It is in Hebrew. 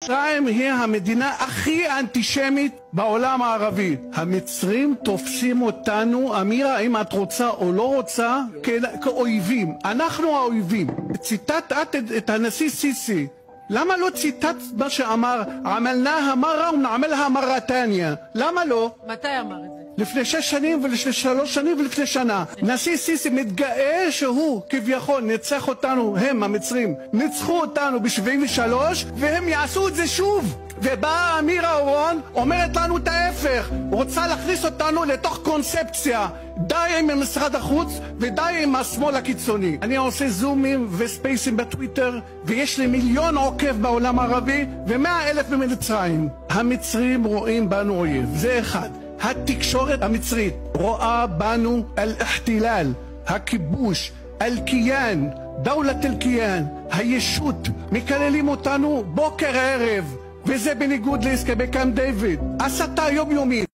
מצרים היא המדינה הכי אנטישמית בעולם הערבי. המצרים תופסים אותנו, אמירה, אם את רוצה או לא רוצה, כאויבים. אנחנו האויבים. ציטטת את הנשיא סיסי. למה לא ציטטת מה שאמר עמלנאהא מרה ונעמלהא מרתניה? למה לא? מתי אמר את זה? לפני 6 שנים ולפני 3 שנים ולפני שנה. נשיא סיסי מתגאה שהוא כביכול ניצח אותנו, הם המצרים ניצחו אותנו ב-73 והם יעשו את זה שוב. ובאה אמירה אורון אומרת לנו את ההפך, רוצה להכניס אותנו לתוך קונספציה. די עם משרד החוץ ודי עם השמאל הקיצוני. אני עושה זומים וספייסים בטוויטר ויש לי 1,000,000 עוקב בעולם הערבי ו100,000 במצרים. המצרים רואים בנו אויב, זה אחד. התקשורת המצרית רואה בנו אל-אחתילל, הכיבוש, אל-קיאן, דולת אל-קיאן, הישות, מקללים אותנו בוקר ערב, וזה בניגוד להסכמי קמפ דיוויד. הסתה יומיומית.